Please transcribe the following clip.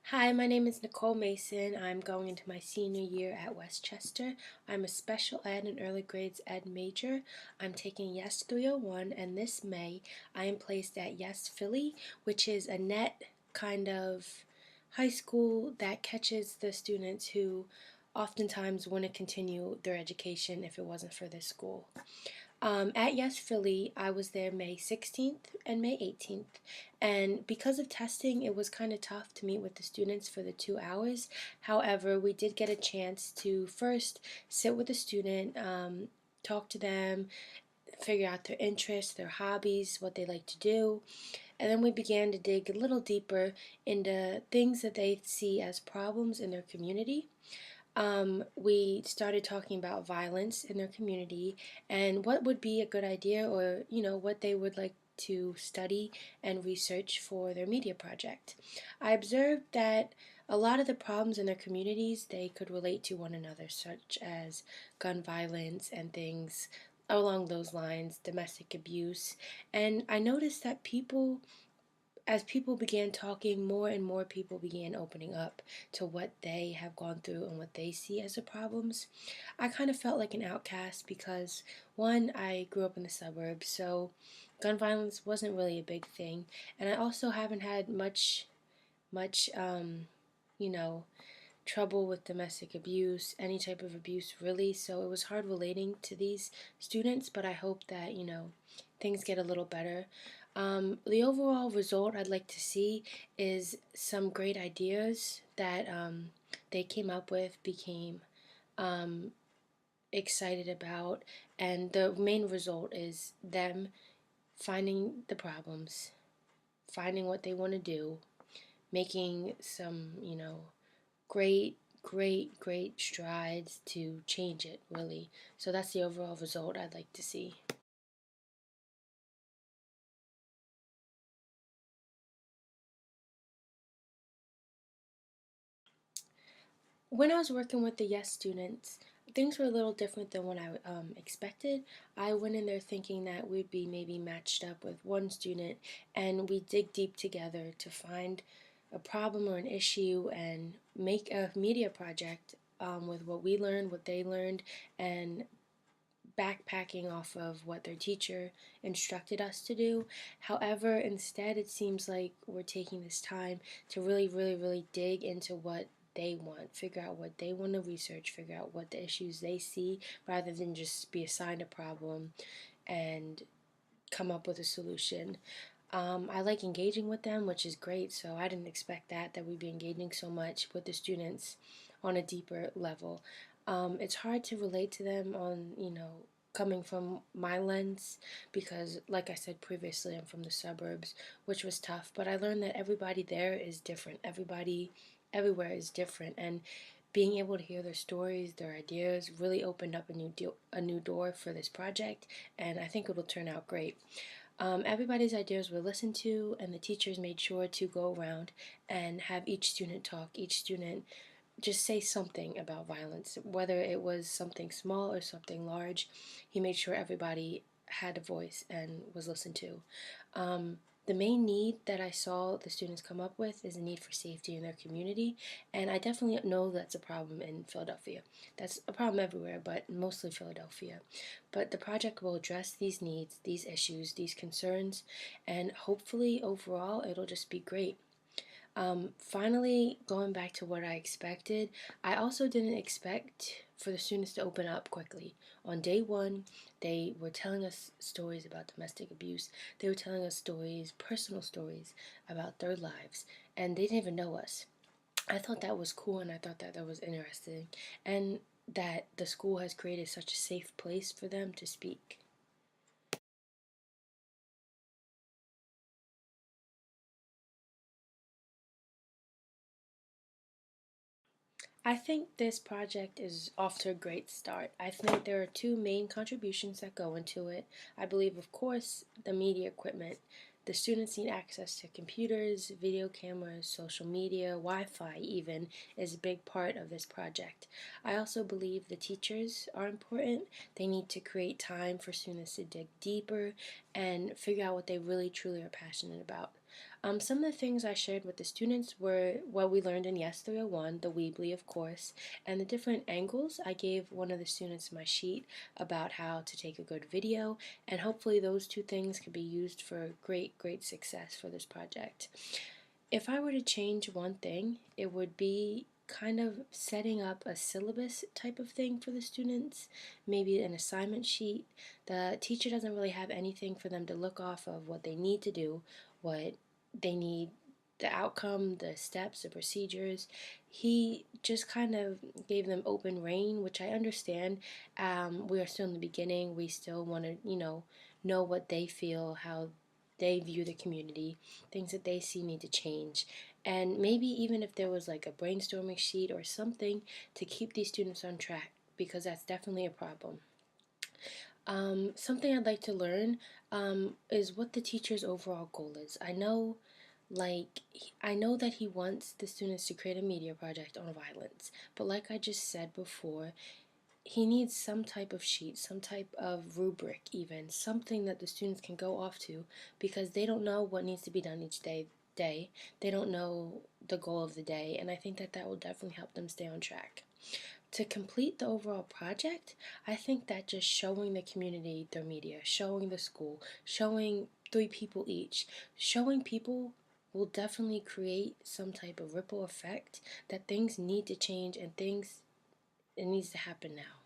Hi, my name is Nicole Mason. I'm going into my senior year at Westchester. I'm a special ed and early grades ed major. I'm taking Yes 301, and this May I am placed at Yes Philly, which is a net kind of high school that catches the students who oftentimes wouldn't continue their education if it wasn't for this school. At Yes Philly, I was there May 16th and May 18th. And because of testing, it was kind of tough to meet with the students for the 2 hours. However, we did get a chance to first sit with the student, talk to them, figure out their interests, their hobbies, what they like to do. And then we began to dig a little deeper into things that they see as problems in their community. We started talking about violence in their community and what would be a good idea, or what they would like to study and research for their media project. I observed that a lot of the problems in their communities they could relate to one another, such as gun violence and things along those lines, domestic abuse. And I noticed that as people began talking, more and more people began opening up to what they have gone through and what they see as the problems. I kind of felt like an outcast because, one, I grew up in the suburbs, so gun violence wasn't really a big thing, and I also haven't had much, you know, trouble with domestic abuse, any type of abuse really, so it was hard relating to these students, but I hope that, things get a little better. The overall result I'd like to see is some great ideas that they came up with, became um, excited about, and the main result is them finding the problems, finding what they want to do, making some, great strides to change it, really. So that's the overall result I'd like to see. When I was working with the Yes students, things were a little different than what I expected. I went in there thinking that we'd be maybe matched up with one student and we dig deep together to find a problem or an issue and make a media project with what we learned, what they learned, and backpacking off of what their teacher instructed us to do. However, instead, it seems like we're taking this time to really, really, really dig into what they want, figure out what they want to research, figure out what the issues they see, rather than just be assigned a problem and come up with a solution. I like engaging with them, which is great. So I didn't expect that we'd be engaging so much with the students on a deeper level. It's hard to relate to them on, coming from my lens because, like I said previously, I'm from the suburbs, which was tough. But I learned that everybody there is different. Everybody everywhere is different, and being able to hear their stories, their ideas, really opened up a new door for this project, and I think it'll turn out great. Everybody's ideas were listened to, and the teachers made sure to go around and have each student talk, each student just say something about violence, whether it was something small or something large. He made sure everybody had a voice and was listened to. Um, the main need that I saw the students come up with is a need for safety in their community, and I definitely know that's a problem in Philadelphia. That's a problem everywhere, but mostly Philadelphia. But the project will address these needs, these issues, these concerns, and hopefully overall it'll just be great. Finally, going back to what I expected, I also didn't expect for the students to open up quickly. On day one, they were telling us stories about domestic abuse. They were telling us stories, personal stories about their lives, and they didn't even know us. I thought that was cool, and I thought that was interesting, and that the school has created such a safe place for them to speak. I think this project is off to a great start. I think there are two main contributions that go into it. I believe, of course, the media equipment. The students need access to computers, video cameras, social media, Wi Fi, even, is a big part of this project. I also believe the teachers are important. They need to create time for students to dig deeper and figure out what they really truly are passionate about. Some of the things I shared with the students were what we learned in Yes 301, the Weebly, of course, and the different angles. I gave one of the students my sheet about how to take a good video, and hopefully those two things could be used for great success for this project. If I were to change one thing, it would be kind of setting up a syllabus type of thing for the students, maybe an assignment sheet. The teacher doesn't really have anything for them to look off of what they need to do, what they need, the outcome, the steps, the procedures. He just kind of gave them open rein, which I understand. We are still in the beginning. We still want to, know what they feel, how they view the community, things that they see need to change. And maybe even if there was like a brainstorming sheet or something to keep these students on track, because that's definitely a problem. Something I'd like to learn is what the teacher's overall goal is. I know that he wants the students to create a media project on violence, but like I just said before, he needs some type of sheet, some type of rubric, even something that the students can go off to, because they don't know what needs to be done each day. They don't know the goal of the day, and I think that that will definitely help them stay on track. To complete the overall project, I think that just showing the community their media, showing the school, showing 3 people each, showing people will definitely create some type of ripple effect that things need to change, and things, it needs to happen now.